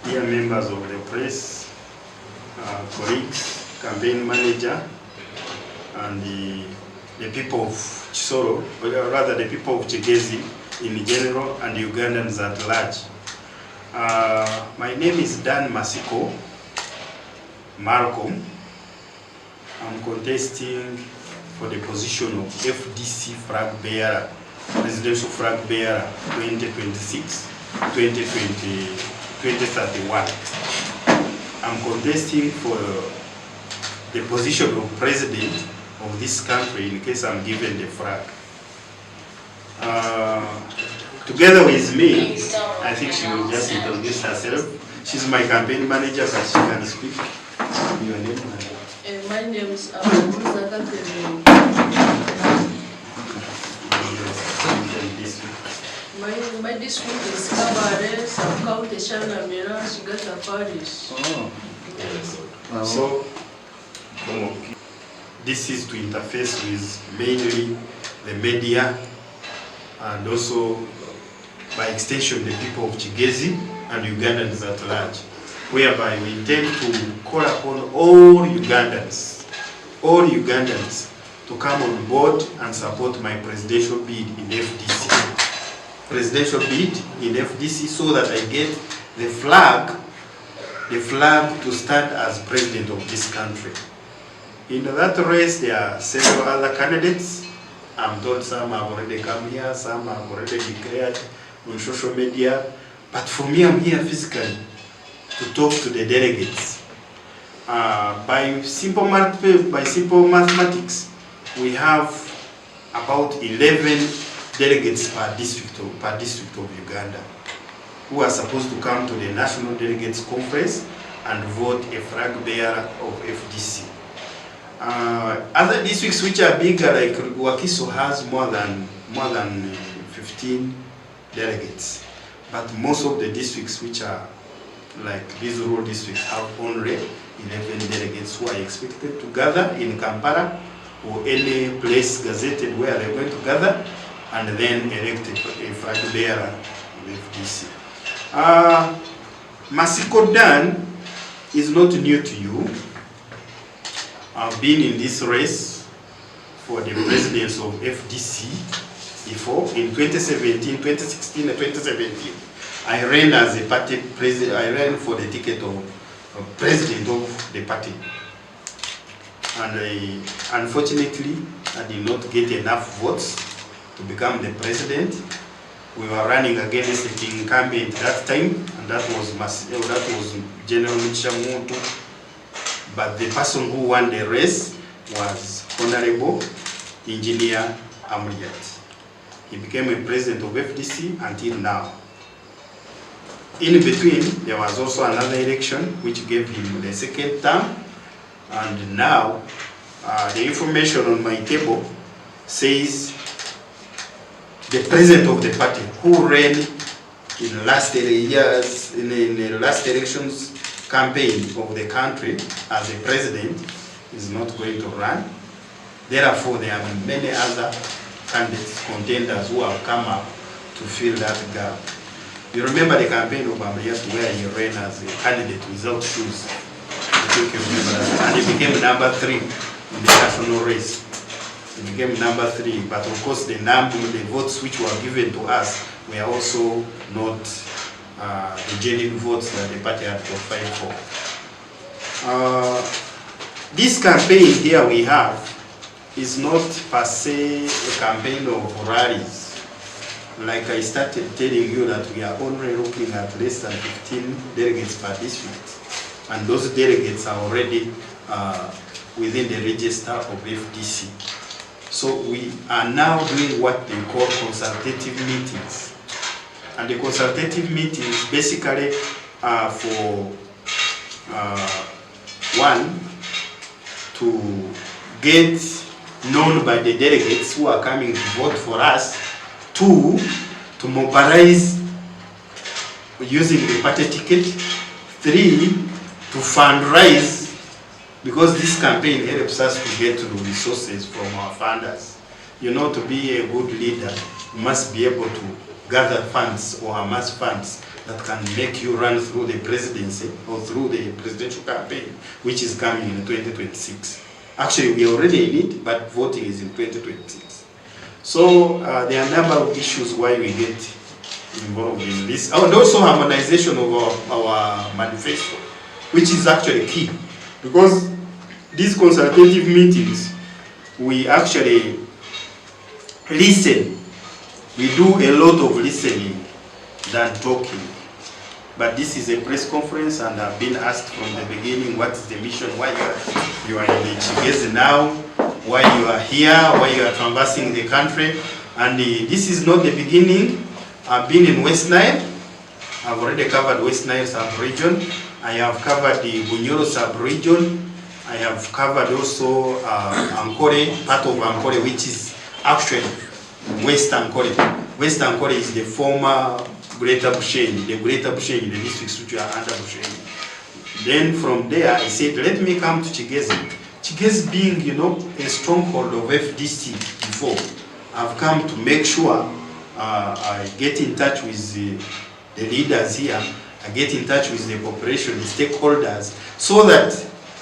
dear members of the press, colleagues, campaign manager, and the people of Chisoro, or rather the people of Kigezi in general, and Ugandans at large. My name is Matsiko Malcom. I'm contesting for the position of FDC Flagbearer, Presidential Flagbearer 2026-2031. I'm contesting for the position of President of this country in case I'm given the flag. Together with me, I think she will just introduce herself. She's my campaign manager, but she can speak. Your name? My name is My district is Kabale, sub-county Shanamira, Shigata Parish. Oh. So, this is to interface with mainly the media and also by extension the people of Kigezi and Ugandans at large, whereby we intend to call upon all Ugandans to come on board and support my presidential bid in FDC. Presidential bid in FDC so that I get the flag to stand as president of this country. In that race, there are several other candidates. I'm told some have already come here, some have already declared on social media. But for me, I'm here physically to talk to the delegates. By simple mathematics, we have about 11 delegates per district of Uganda who are supposed to come to the National Delegates Conference and vote a flag bearer of FDC. Other districts which are bigger, like Wakiso, has more than 15 delegates. But most of the districts which are like these rural districts have only 11 delegates who are expected to gather in Kampala or any place gazetted where they're going to gather and then elect a flag bearer of FDC. Matsiko is not new to you. I've been in this race for the presidency of FDC before. In 2016 and 2017, I ran as a party president. I ran for the ticket of president of the party. And unfortunately, I did not get enough votes to become the president. We were running against the incumbent that time, and that was General Michamutu. But the person who won the race was Honorable Engineer Amriat. He became a president of FDC until now. In between, there was also another election which gave him the second term. And now, the information on my table says the president of the party who ran in the last years, in the last elections campaign of the country as a president is not going to run. Therefore, there are many other candidates, contenders who have come up to fill that gap. You remember the campaign of Amriat where he ran as a candidate without shoes. I think you remember that. And he became number 3 in the national race. He became number 3, but of course the votes which were given to us were also not the genuine votes that the party had to fight for. This campaign here we have is not per se a campaign of rallies. Like I started telling you that we are only looking at less than 15 delegates per district. And those delegates are already within the register of FDC. So we are now doing what they call consultative meetings. And the consultative meetings basically are for one, to get known by the delegates who are coming to vote for us. 2, to mobilize using the party ticket. 3, to fundraise, because this campaign helps us to get the resources from our funders. You know, to be a good leader, you must be able to gather funds or amass funds that can make you run through the presidency or through the presidential campaign, which is coming in 2026. Actually, we are already in it, but voting is in 2026. So there are a number of issues why we get involved in this. And also harmonization of our manifesto, which is actually key. Because these consultative meetings, we actually listen. We do a lot of listening than talking. But this is a press conference, and I've been asked from the beginning, what is the mission, why you are in the Kigezi now, why you are here, why you are traversing the country. And this is not the beginning. I've been in West Nile. I've already covered West Nile sub-region. I have covered the Bunyoro sub-region. I have covered also Ankole, part of Ankole, which is actually West Ankole. West Ankole is the former Greater Bushenyi, the districts which are under Bushenyi. Then from there, I said, let me come to Kigezi. Kigezi being, a stronghold of FDC before, I've come to make sure I get in touch with the leaders here, I get in touch with the population, the stakeholders, so that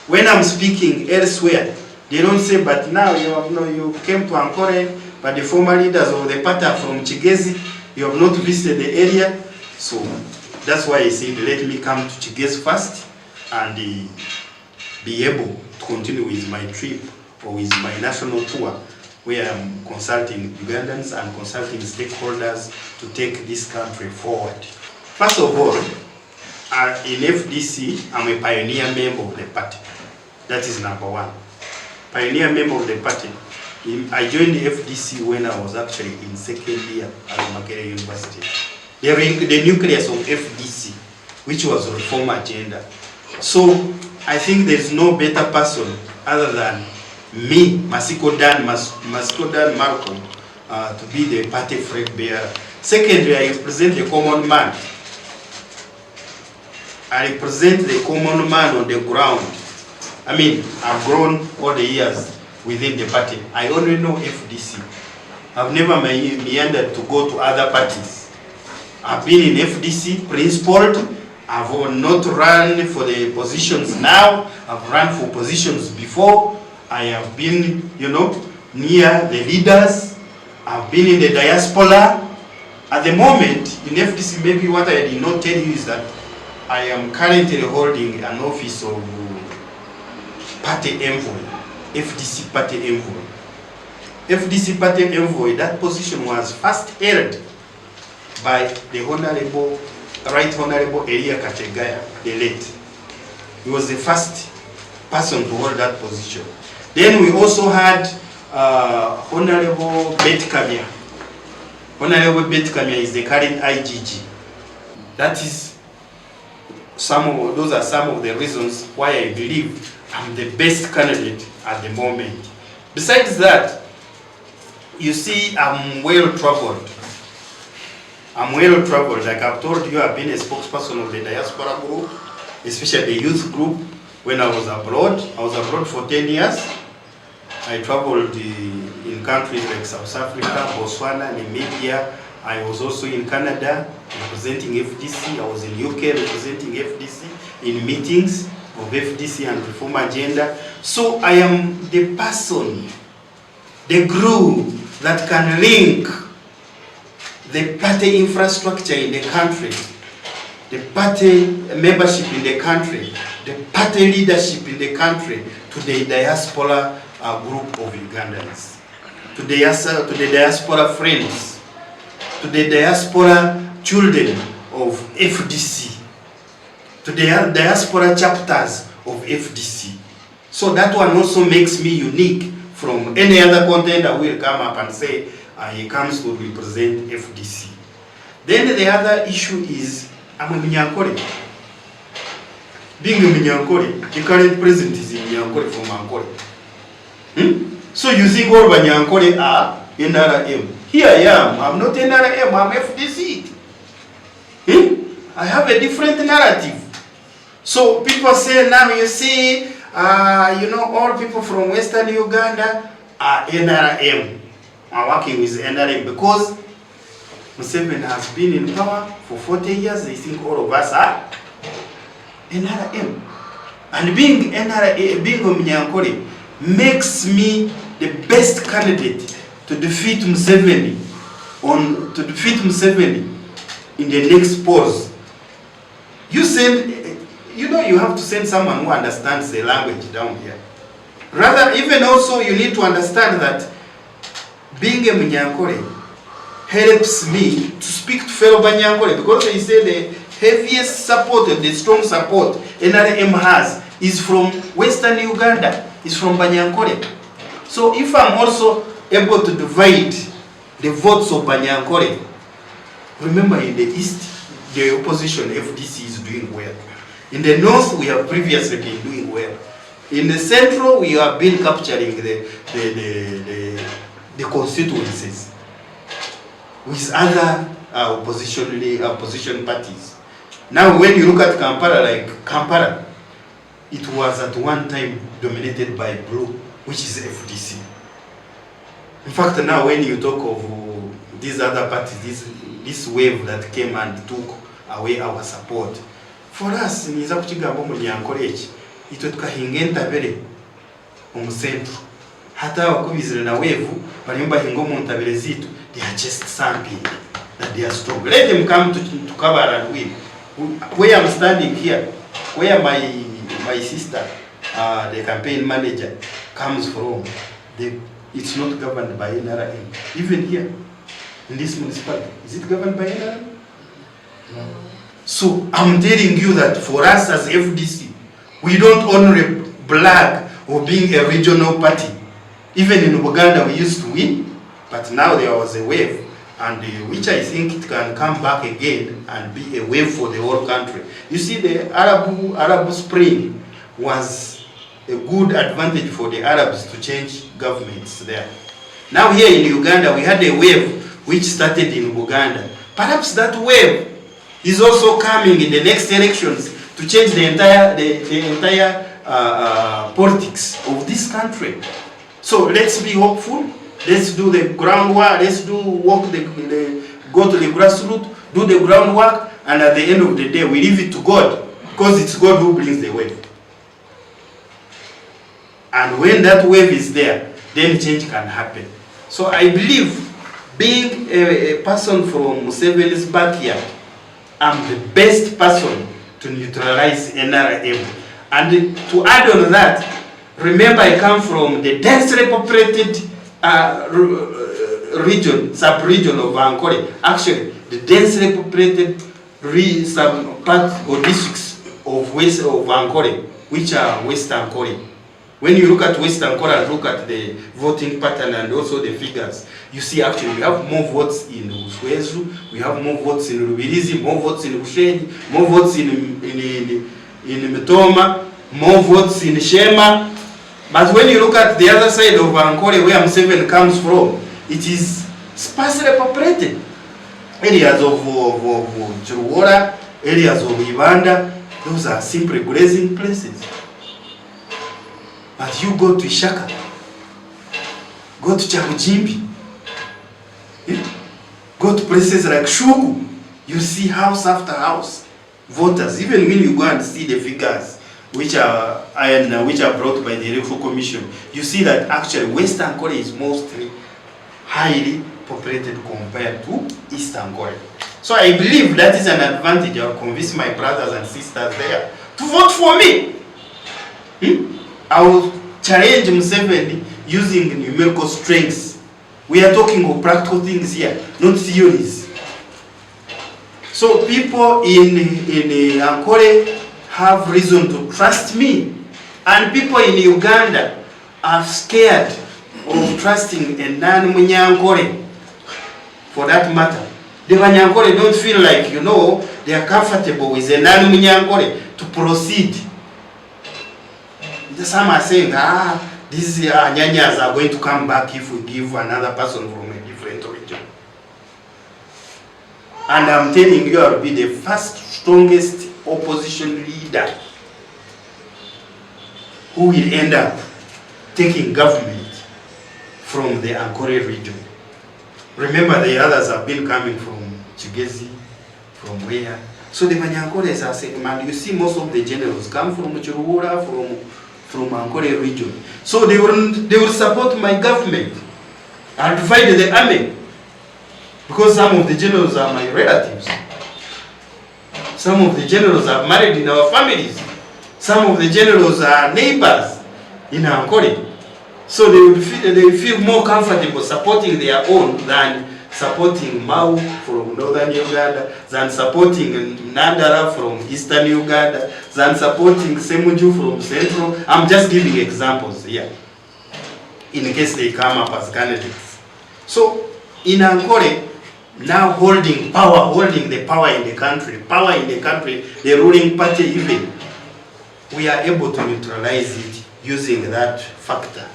when I'm speaking elsewhere, they don't say, but now you came to Ankole, but the former leaders of the party are from Kigezi, you have not visited the area. So that's why I said, let me come to Kigezi first and be able to continue with my trip or with my national tour, where I'm consulting Ugandans and consulting stakeholders to take this country forward. First of all, in FDC, I'm a pioneer member of the party. That is number one. Pioneer member of the party. I joined the FDC when I was actually in second year at Makerere University. The nucleus of FDC, which was reform agenda. So I think there's no better person other than me, Matsiko Malcom, to be the party Flagbearer. Secondly, I represent the common man. I represent the common man on the ground. I mean, I've grown all the years within the party. I only know FDC. I've never meandered to go to other parties. I've been in FDC, principled. I've not run for the positions now. I've run for positions before. I have been, near the leaders. I've been in the diaspora. At the moment, in FDC, maybe what I did not tell you is that I am currently holding an office of party envoy. FDC party envoy. FDC party envoy, that position was first held by the Right Honorable Elia Kategaya, the late. He was the first person to hold that position. Then we also had Honorable Betkamia. Honorable Betkamia is the current IGG. Those are some of the reasons why I believe I'm the best candidate at the moment. Besides that, you see, I'm well traveled. Like I've told you, I've been a spokesperson of the diaspora group, especially the youth group. When I was abroad for 10 years. I traveled in countries like South Africa, Botswana, Namibia. I was also in Canada representing FDC. I was in UK representing FDC in meetings of FDC and reform agenda. So I am the person, the glue that can link the party infrastructure in the country, the party membership in the country, the party leadership in the country, to the diaspora group of Ugandans, to the diaspora friends, to the diaspora children of FDC, to the diaspora chapters of FDC. So that one also makes me unique from any other content that will come up and say he comes to represent FDC. Then the other issue is I'm a Minyankole. Being a Minyankole, the current president is in Minyankole from Ankole. So you think all Minyankole are NRM. Here I am. I'm not NRM, I'm FDC. I have a different narrative. So people say now, you see, all people from Western Uganda are NRM, are working with NRM, because Museveni has been in power for 40 years. They think all of us are NRM. And being NRM, being Munyankore, makes me the best candidate to defeat Museveni in the next polls. You have to send someone who understands the language down here. Rather, even also you need to understand that being a Munyankore helps me to speak to fellow Banyankore, because they say the heaviest support, the strong support NRM has is from Western Uganda, is from Banyankore. So if I'm also able to divide the votes of Banyankore, remember in the East, the opposition FDC is doing well. In the North, we have previously been doing well. In the Central, we have been capturing the constituencies with other opposition parties. Now, when you look at Kampala, it was at one time dominated by blue, which is FDC. In fact, now when you talk of these other parties, this wave that came and took away our support, for us, niza kuchigamba Munyankore eki, itwe tukahinga entabere mu centro. Hata abakubizire na wave balimba hinga mu ntabere zitu, they are just something that they are strong. Let them come to Kabale and win. Where I'm standing here, where my sister, the campaign manager, comes from, it's not governed by NRM. Even here, in this municipality, is it governed by NRM? No. So I'm telling you that for us as FDC, we don't only brag of being a regional party. Even in Uganda, we used to win, but now there was a wave, and which I think it can come back again and be a wave for the whole country. You see, the Arab Spring was a good advantage for the Arabs to change governments there. Now here in Uganda, we had a wave which started in Uganda. Perhaps that wave is also coming in the next elections to change the entire politics of this country. So let's be hopeful. Let's do the groundwork. Let's go to the grassroots, do the groundwork, and at the end of the day, we leave it to God, because it's God who brings the wave. And when that wave is there, then change can happen. So I believe, being a person from Museveni's backyard, I'm the best person to neutralize NRM. And to add on that, remember I come from the densely populated sub-region of Ankole. Actually, the densely populated sub-part or districts of Ankole, which are West Ankole. When you look at West Ankole and look at the voting pattern and also the figures, you see actually we have more votes in Uswezu, we have more votes in Rubirizi, more votes in Bushenyi, more votes in Mitoma, more votes in Shema. But when you look at the other side of Ankole, where Museveni comes from, it is sparsely populated. Areas of Chiruwora, areas of Ibanda, those are simply grazing places. But you go to Ishaka, go to Chakujimbi, go to places like Shugu, you see house after house, voters. Even when you go and see the figures, which are brought by the Electoral Commission, you see that actually Western Korea is mostly highly populated compared to Eastern Korea. So I believe that is an advantage. I'll convince my brothers and sisters there to vote for me. I will challenge Museveni using numerical strengths. We are talking of practical things here, not theories. So people in Ankole have reason to trust me. And people in Uganda are scared of trusting a non-Munyankore, for that matter. The Banyankore don't feel like, they are comfortable with a non-Munyankore to proceed. Some are saying, these Nyanyas are going to come back if we give another person from a different region. And I'm telling you, I'll be the first strongest opposition leader who will end up taking government from the Ankole region. Remember, the others have been coming from Kigezi, from where. So the Manyankoles are saying, man, you see most of the generals come from Chiruhura, from Ankole region. So they will support my government and fight the army. Because some of the generals are my relatives. Some of the generals are married in our families. Some of the generals are neighbors in Ankole. So they feel more comfortable supporting their own than supporting Mau from northern Uganda, than supporting Nandara from eastern Uganda, than supporting Semuju from central. I'm just giving examples here, in case they come up as candidates. So in Ankole, now holding the power in the country, the ruling party even, we are able to neutralize it using that factor.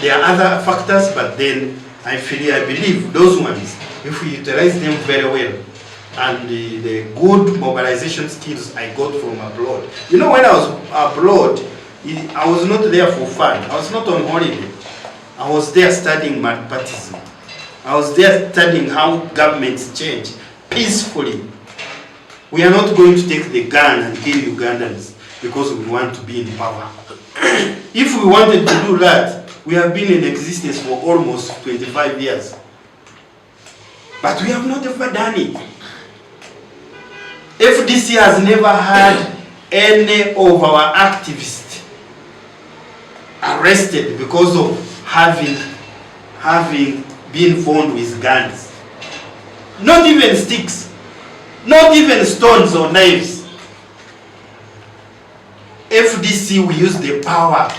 There are other factors, but then I believe those ones, if we utilize them very well, and the good mobilization skills I got from abroad. You know, when I was abroad, I was not there for fun. I was not on holiday. I was there studying Marxism. I was there studying how governments change peacefully. We are not going to take the gun and kill Ugandans because we want to be in power. If we wanted to do that, we have been in existence for almost 25 years. But we have not ever done it. FDC has never had any of our activists arrested because of having been found with guns. Not even sticks. Not even stones or knives. FDC, we use the power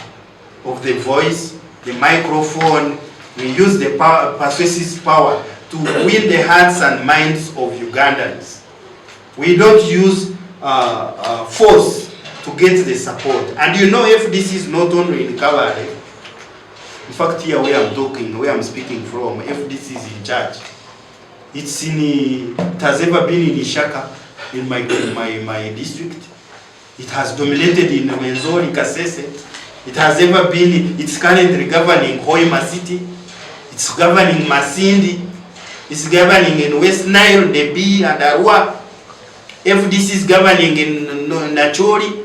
of the voice, the microphone, we use the persuasive power to win the hearts and minds of Ugandans. We don't use force to get the support. And you know, FDC is not only in Kabale. In fact, here where I'm speaking from, FDC is in charge. It has ever been in Ishaka, in my district. It has dominated in Menzori, Kasese. It has ever been, it's currently governing Hoima City. It's governing Masindi. It's governing in West Nile, Debi, and Arua. FDC is governing in Nachori.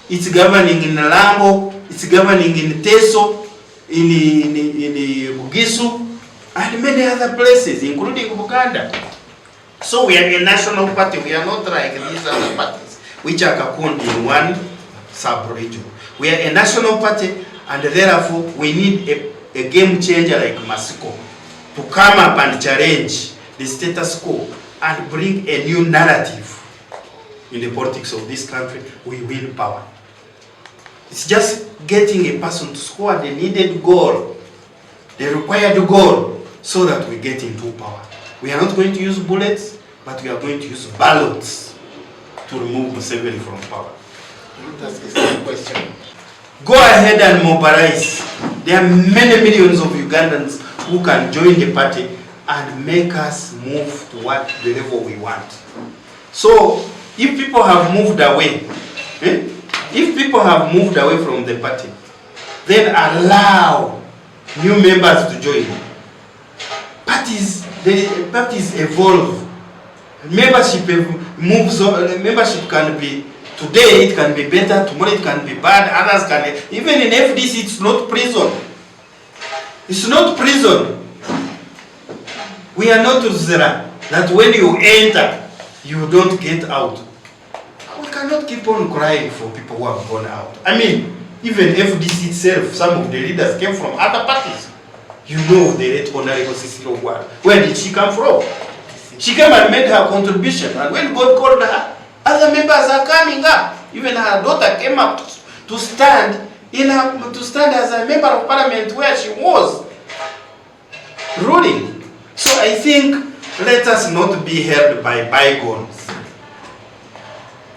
It's governing in Lambo. It's governing in Teso, in Bugisu, and many other places, including Buganda. So we are a national party. We are not like these other parties, which are cocooned in one sub-region. We are a national party, and therefore we need a game changer like Matsiko to come up and challenge the status quo and bring a new narrative in the politics of this country. We win power. It's just getting a person to score the needed goal, the required goal, so that we get into power. We are not going to use bullets, but we are going to use ballots to remove Museveni from power. That's the same question. Go ahead and mobilize. There are many millions of Ugandans who can join the party and make us move to what the level we want. So, if people have moved away, if people have moved away from the party, then allow new members to join. The parties evolve. Membership moves on. Membership can be, today it can be better, tomorrow it can be bad, others can, even in FDC it's not prison. It's not prison. We are not Uzera, that when you enter, you don't get out. We cannot keep on crying for people who have gone out. I mean, even FDC itself, some of the leaders came from other parties. You know the late Honorable Cicero Gwara. Where did she come from? She came and made her contribution, and when God called her, other members are coming up. Even her daughter came up to stand as a member of parliament where she was ruling. So I think let us not be held by bygones.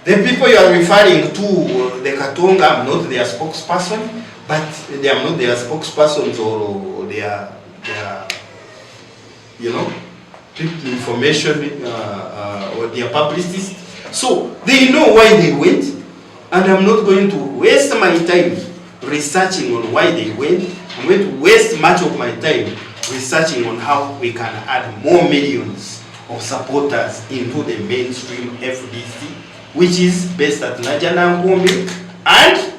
The people you are referring to, the Katonga, I'm not their spokesperson, but they are not their spokespersons or their information or their publicists. So they know why they went, and I'm not going to waste my time researching on why they went. I'm going to waste much of my time researching on how we can add more millions of supporters into the mainstream FDC, which is based at Najanangombe, and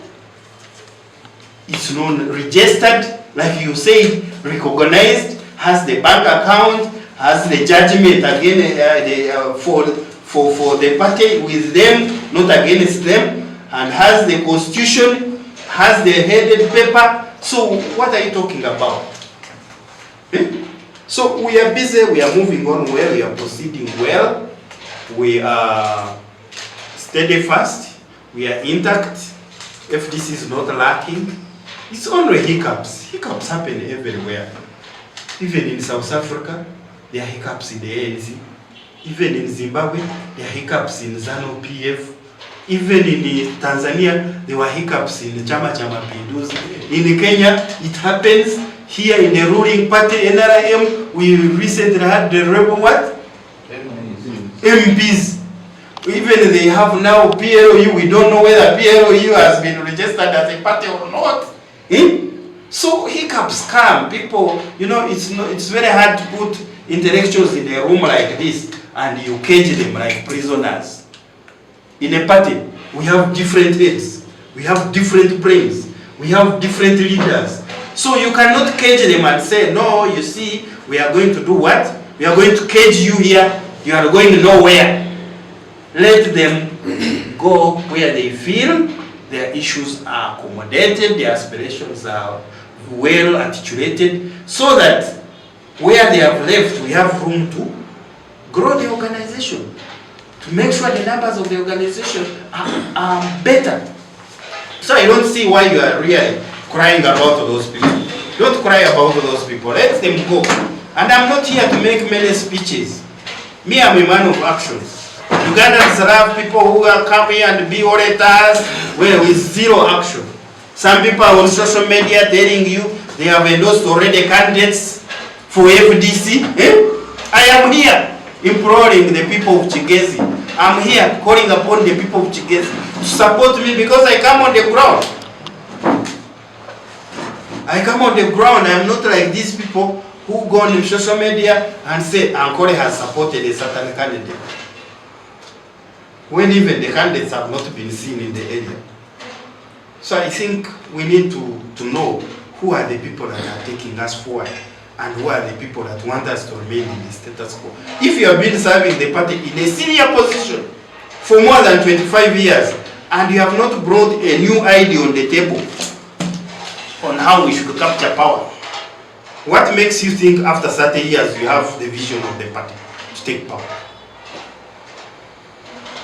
it's non-registered, like you said, recognized, has the bank account, has the judgment again for the party with them, not against them, and has the constitution, has the headed paper. So what are you talking about? Eh? So we are busy, we are moving on well, we are proceeding well, we are steadfast, we are intact. FDC is not lacking. It's only hiccups. Hiccups happen everywhere. Even in South Africa, there are hiccups in the ANC. Even in Zimbabwe, there are hiccups in ZANU-PF. Even in Tanzania, there were hiccups in Chama Cha Mapinduzi. In Kenya, it happens. Here in the ruling party, NRM, we recently had the rebel what? MPs. Even they have now PLOU. We don't know whether PLOU has been registered as a party or not. So hiccups come. People, you know, it's very hard to put intellectuals in a room like this and you cage them like prisoners. In a party, we have different heads, we have different brains, we have different leaders. So you cannot cage them and say, no, you see, we are going to do what? We are going to cage you here, you are going nowhere. Let them go where they feel their issues are accommodated, their aspirations are well articulated, so that where they have left, we have room to grow the organization, to make sure the numbers of the organization are better. So I don't see why you are really crying about those people. Don't cry about those people. Let them go. And I'm not here to make many speeches. Me, I'm a man of action. Ugandans love people who are coming and be orators with zero action. Some people are on social media telling you they have endorsed already candidates for FDC. I am here imploring the people of Kigezi. I'm here calling upon the people of Kigezi to support me because I come on the ground. I come on the ground. I'm not like these people who go on social media and say Ankole has supported a certain candidate, when even the candidates have not been seen in the area. So I think we need to know who are the people that are taking us forward and who are the people that want us to remain in the status quo. If you have been serving the party in a senior position for more than 25 years and you have not brought a new idea on the table on how we should capture power, what makes you think after 30 years you have the vision of the party to take power?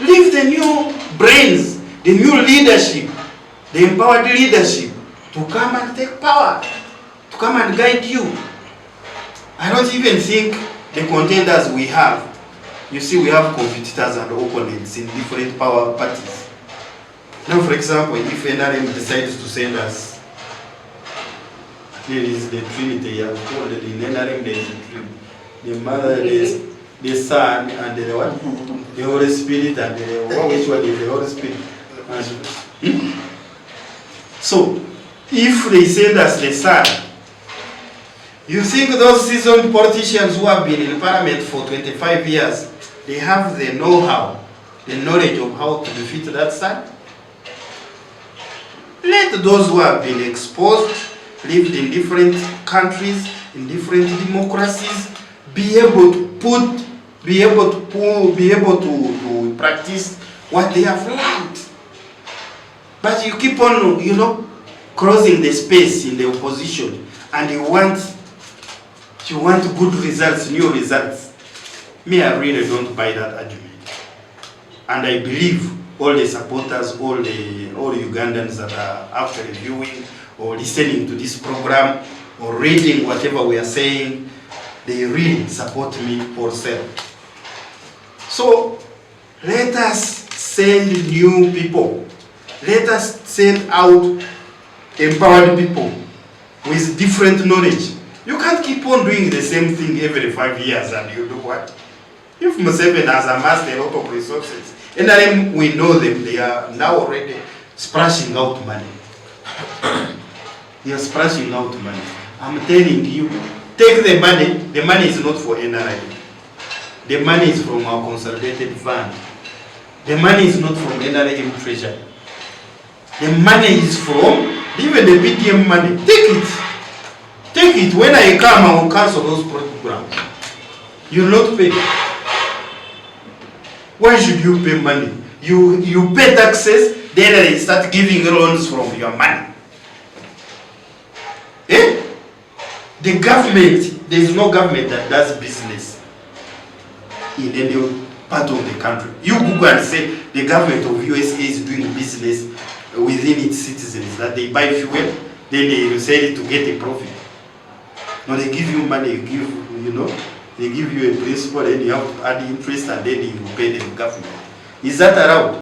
Leave the new brains, the new leadership, the empowered leadership to come and take power, to come and guide you. I don't even think the contenders we have, you see, we have competitors and opponents in different power parties. Now, for example, if NRM decides to send us, there is the Trinity, you have called it in NRM, there is the Trinity. The Mother, the Son, and the what? The Holy Spirit, and which one is the Holy Spirit? So, if they send us the Son, you think those seasoned politicians who have been in Parliament for 25 years, they have the know-how, the knowledge of how to defeat that Son? Let those who have been exposed, lived in different countries, in different democracies, be able to practice what they have learned. But you keep on, you know, crossing the space in the opposition, and you want good results, new results. Me, I really don't buy that argument. And I believe all the supporters, all Ugandans that are after viewing or listening to this program or reading whatever we are saying, they really support me wholesale. So let us send new people. Let us send out empowered people with different knowledge. You can't keep on doing the same thing every 5 years and you do what? If Museveni has amassed a lot of resources, and we know them, they are now already splashing out money. They are splashing out money. I'm telling you, take the money is not for NRM. The money is from our consolidated fund. The money is not from NRM treasury. The money is from even the PTM money. Take it. Take it. When I come, I will cancel those programs. You will not pay. Why should you pay money? You pay taxes, then they start giving loans from your money. Eh? The government, there is no government that does business in any part of the country. You Google and say the government of USA is doing business within its citizens, that they buy fuel, then they sell it to get a profit. No, they give you money, they give you a principal, then you have to add interest, and then you pay the government. Is that allowed?